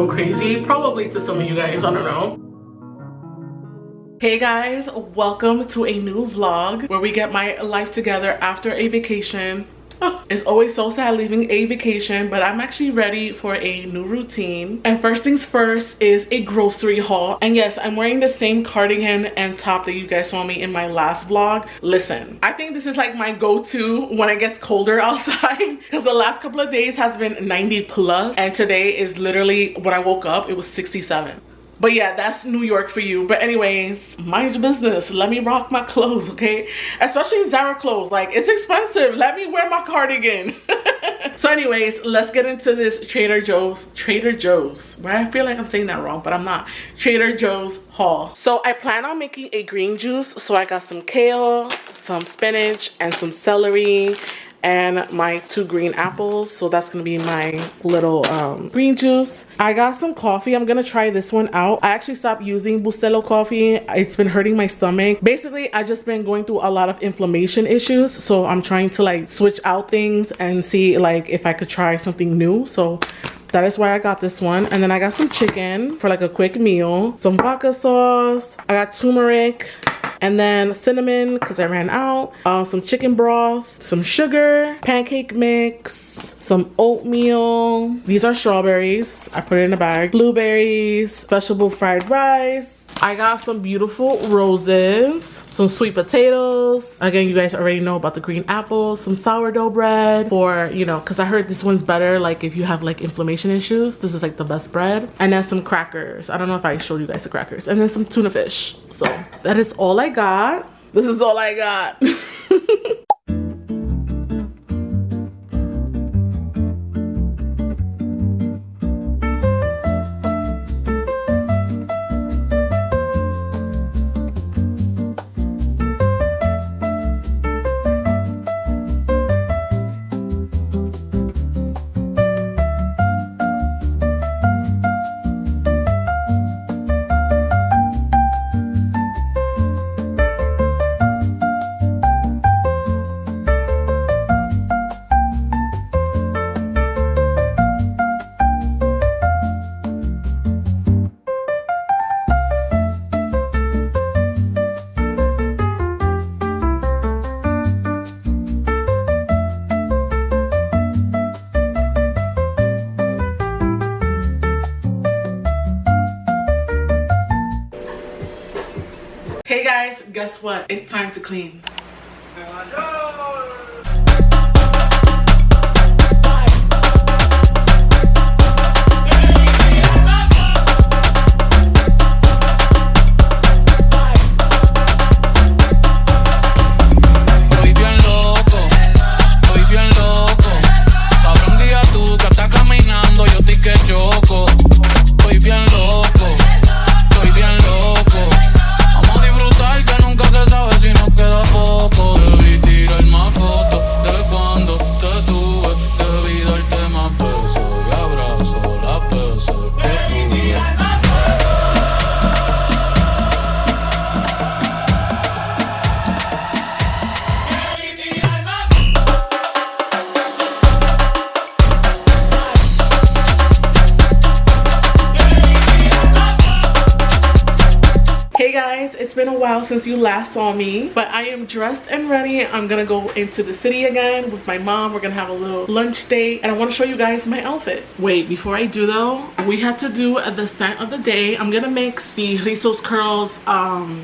so crazy, probably to some of you guys, I don't know. Hey guys, welcome to a new vlog where we get my life together after a vacation. It's always so sad leaving a vacation, but I'm actually ready for a new routine. And first things first is a grocery haul. And yes, I'm wearing the same cardigan and top that you guys saw me in my last vlog. Listen, I think this is like my go-to when it gets colder outside because the last couple of days has been 90 plus and today is literally, when I woke up, it was 67. But yeah, that's New York for you. But anyways, mind your business. Let me rock my clothes, okay? Especially Zara clothes. Like, it's expensive. Let me wear my cardigan. So anyways, let's get into this Trader Joe's. Right? I feel like I'm saying that wrong, but I'm not. Trader Joe's haul. So I plan on making a green juice. So I got some kale, some spinach, and some celery, and my 2 green apples. So that's gonna be my little green juice. I got some coffee. I'm gonna try this one out. I actually stopped using Bustelo coffee. It's been hurting my stomach. Basically, I just been going through a lot of inflammation issues, so I'm trying to like switch out things and see like if I could try something new. So that is why I got this one. And then I got some chicken for like a quick meal, some vodka sauce, I got turmeric, and then cinnamon because I ran out, some chicken broth, some sugar, pancake mix, some oatmeal. These are strawberries. I put it in a bag. Blueberries, vegetable fried rice. I got some beautiful roses, some sweet potatoes. Again, you guys already know about the green apples, some sourdough bread for, you know, because I heard this one's better like if you have like inflammation issues. This is like the best bread. And then some crackers. I don't know if I showed you guys the crackers. And then some tuna fish. So that is all I got. This is all I got. Hey guys, guess what? It's time to clean. It's been a while since you last saw me, but I am dressed and ready. I'm gonna go into the city again with my mom. We're gonna have a little lunch date and I want to show you guys my outfit. Wait, before I do though, we have to do the scent of the day. I'm gonna mix the Rizos Curls,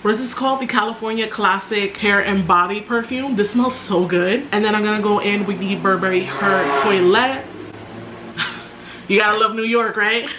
what is this called? The California Classic Hair and Body Perfume. This smells so good. And then I'm gonna go in with the Burberry Her Toilette. You gotta love New York, right?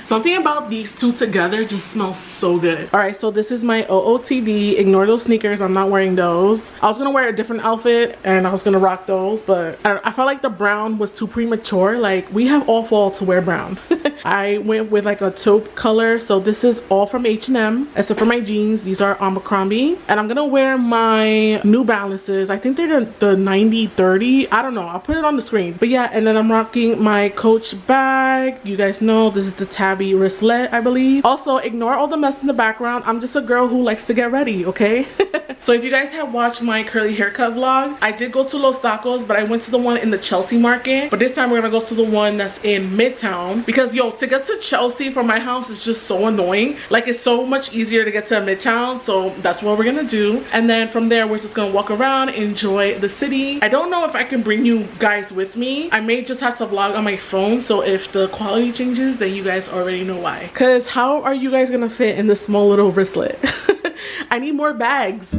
Something about these two together just smells so good. All right, so this is my OOTD. Ignore those sneakers, I'm not wearing those. I was gonna wear a different outfit and I was gonna rock those, but I felt like the brown was too premature. Like, we have all fall to wear brown. I went with like a taupe color, so this is all from H&M except for my jeans. These are Abercrombie, and I'm gonna wear my New Balances. I think they're the 90-30. I don't know, I'll put it on the screen. But yeah, and then I'm rocking my Coach bag. You guys know this is is the tabby wristlet, I believe. Also, ignore all the mess in the background. I'm just a girl who likes to get ready, okay? So if you guys have watched my curly haircut vlog, I did go to Los Tacos, but I went to the one in the Chelsea market. But this time we're gonna go to the one that's in Midtown, because yo, to get to Chelsea from my house is just so annoying. Like, it's so much easier to get to Midtown, so that's what we're gonna do. And then from there, we're just gonna walk around, enjoy the city. I don't know if I can bring you guys with me. I may just have to vlog on my phone, so if the quality changes, then you guys already know why. Because how are you guys gonna fit in this small little wristlet? I need more bags.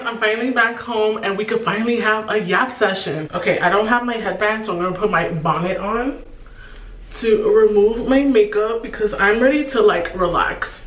I'm finally back home and we could finally have a yap session. Okay, I don't have my headband, so I'm gonna put my bonnet on to remove my makeup because I'm ready to like relax.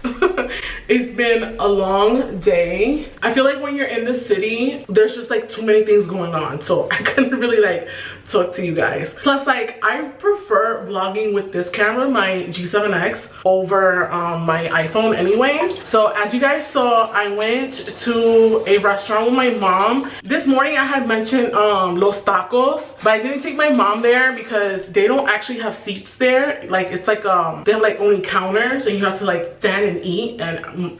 It's been a long day. I feel like when you're in the city, there's just like too many things going on, so I couldn't really like talk to you guys. Plus, like, I prefer vlogging with this camera, my G7X, over my iPhone anyway. So as you guys saw, I went to a restaurant with my mom. This morning I had mentioned Los Tacos, but I didn't take my mom there because they don't actually have seats there. Like, it's like they have like only counters and you have to like stand and eat. And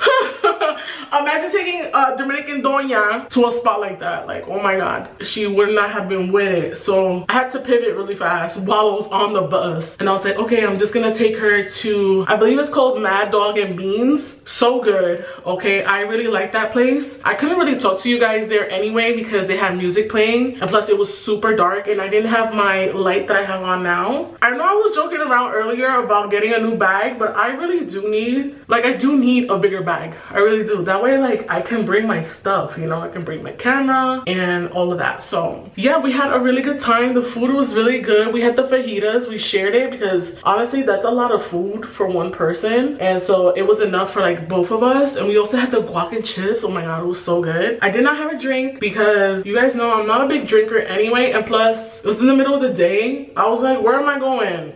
imagine taking a Dominican doña to a spot like that. Like, oh my god, she would not have been with it. So I had to pivot really fast while I was on the bus, and I was like, okay, I'm just gonna take her to, I believe it's called Mad Dog and Beans. So good. Okay, I really like that place. I couldn't really talk to you guys there anyway because they had music playing, and plus it was super dark and I didn't have my light that I have on now. I know I was joking around earlier about getting a new bag, but I really do need, like, I do need a bigger bag. I really do. That way, like, I can bring my stuff, you know, I can bring my camera and all of that. So yeah, we had a really good time. The food was really good. We had the fajitas, we shared it because honestly that's a lot of food for one person, and so it was enough for like both of us. And we also had the guac and chips. Oh my god, it was so good. I did not have a drink because you guys know I'm not a big drinker anyway, and plus it was in the middle of the day. I was like, where am I going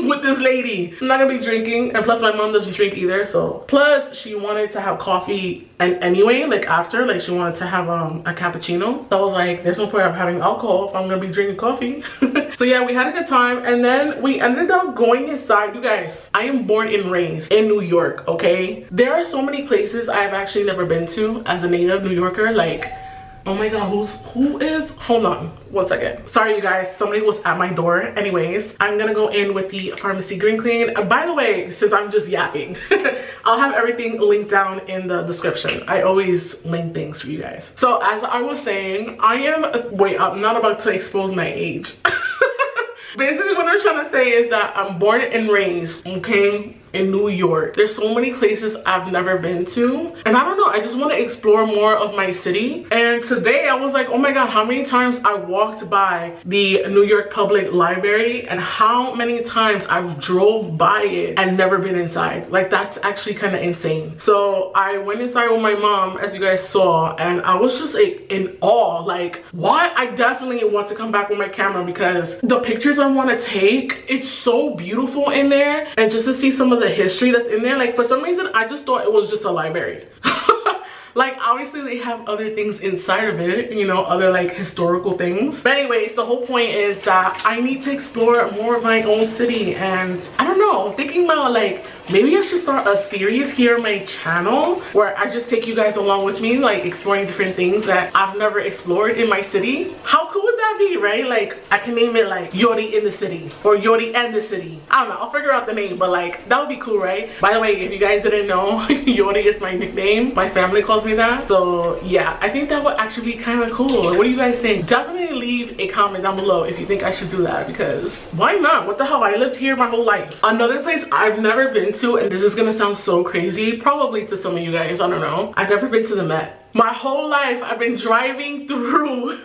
with this lady? I'm not gonna be drinking, and plus my mom doesn't drink either, so plus she wanted to have coffee, and anyway, like after, like she wanted to have a cappuccino. So I was like, there's no point of having alcohol if I'm gonna be drinking coffee. So yeah, we had a good time, and then we ended up going inside. You guys, I am born and raised in New York, okay? There are so many places I've actually never been to as a native New Yorker. Like, oh my god, who is, hold on 1 second. Sorry you guys, somebody was at my door. Anyways, I'm gonna go in with the Pharmacy Green Clean. By the way, since I'm just yapping, I'll have everything linked down in the description. I always link things for you guys. So as I was saying, wait, I'm not about to expose my age. Basically what I'm trying to say is that I'm born and raised, okay, in New York. There's so many places I've never been to, and I don't know, I just want to explore more of my city. And today I was like, oh my god, how many times I walked by the New York Public Library and how many times I drove by it and never been inside. Like, that's actually kind of insane. So I went inside with my mom, as you guys saw, and I was just like in awe. Like, what? I definitely want to come back with my camera because the pictures I want to take, it's so beautiful in there. And just to see some of the history that's in there, like, for some reason I just thought it was just a library. Like, obviously they have other things inside of it, you know, other like historical things. But anyways, the whole point is that I need to explore more of my own city. And I don't know, I'm thinking about like maybe I should start a series here on my channel where I just take you guys along with me, like exploring different things that I've never explored in my city. How cool would that be, right? Like, I can name it like Yori in the City or Yori and the City. I don't know, I'll figure out the name, but like that would be cool, right? By the way, if you guys didn't know, Yori is my nickname. My family calls me that. So yeah, I think that would actually be kind of cool. What do you guys think? Definitely leave a comment down below if you think I should do that, because why not? What the hell? I lived here my whole life. Another place I've never been to, and this is gonna sound so crazy probably to some of you guys, I don't know, I've never been to the Met. My whole life I've been driving through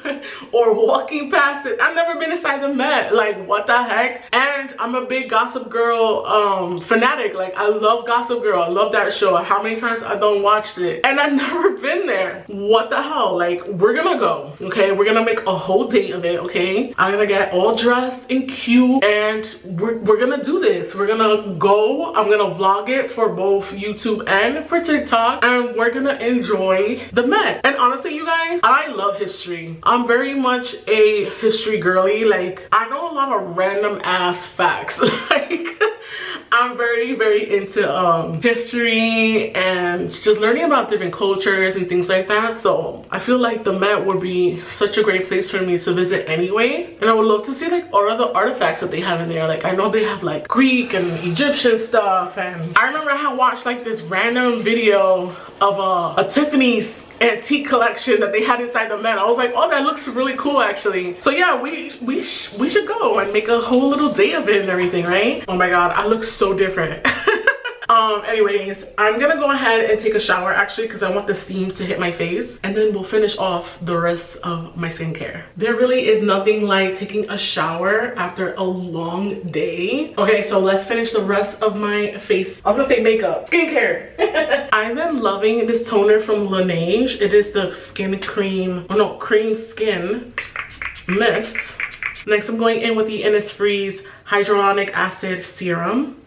or walking past it. I've never been inside the Met. Like, what the heck? And I'm a big Gossip Girl fanatic. Like, I love Gossip Girl. I love that show. How many times I don't watched it, and I've never been there. What the hell? Like, we're gonna go, okay? We're gonna make a whole day of it, okay? I'm gonna get all dressed and cute, and we're gonna do this. We're gonna go. I'm gonna vlog it for both YouTube and for TikTok, and we're gonna enjoy the Met. And honestly, you guys, I love history. I'm very much a history girly. Like, I know a lot of random ass facts. Like, I'm very into history and just learning about different cultures and things like that. So I feel like the Met would be such a great place for me to visit anyway. And I would love to see like all of the artifacts that they have in there. Like, I know they have like Greek and Egyptian stuff, and I remember I had watched like this random video of a Tiffany's antique collection that they had inside the Met. I was like, oh, that looks really cool actually. So yeah, we should go and make a whole little day of it and everything, right? Oh my god, I look so different. Anyways, I'm gonna go ahead and take a shower actually, because I want the steam to hit my face, and then we'll finish off the rest of my skincare. There really is nothing like taking a shower after a long day. Okay, so let's finish the rest of my face. I was gonna say makeup, skincare. I've been loving this toner from Laneige. It is the skin cream, oh no, cream skin mist. Next, I'm going in with the Innisfreeze hyaluronic acid serum.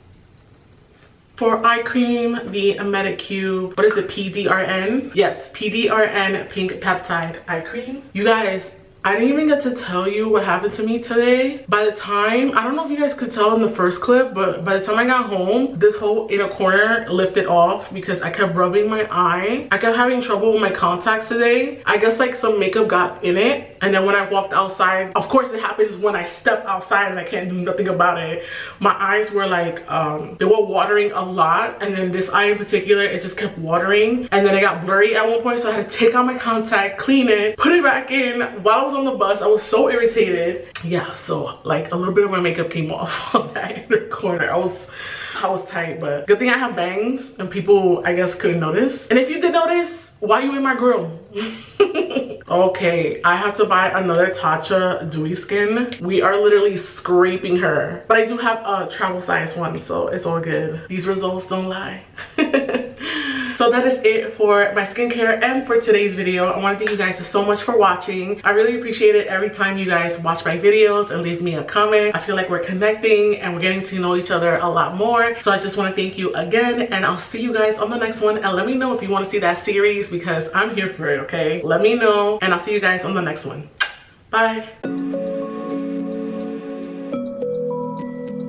For eye cream, the Medicube, what is it, PDRN? Yes, PDRN Pink Peptide Eye Cream. You guys, I didn't even get to tell you what happened to me today. By the time, I don't know if you guys could tell in the first clip, but by the time I got home, this whole inner corner lifted off because I kept rubbing my eye. I kept having trouble with my contacts today. I guess like some makeup got in it. And then when I walked outside, of course it happens when I step outside and I can't do nothing about it. My eyes were like, they were watering a lot. And then this eye in particular, it just kept watering. And then it got blurry at one point, so I had to take out my contact, clean it, put it back in. While I was on the bus, I was so irritated. Yeah, so like a little bit of my makeup came off on that inner corner. I was tight, but good thing I have bangs and people, I guess, couldn't notice. And if you did notice, why you in my grill? Okay, I have to buy another Tatcha Dewy Skin. We are literally scraping her, but I do have a travel size one, so it's all good. These results don't lie. So that is it for my skincare and for today's video. I want to thank you guys so much for watching. I really appreciate it every time you guys watch my videos and leave me a comment. I feel like we're connecting and we're getting to know each other a lot more. So I just want to thank you again, and I'll see you guys on the next one. And let me know if you want to see that series, because I'm here for it, okay? Let me know, and I'll see you guys on the next one. Bye.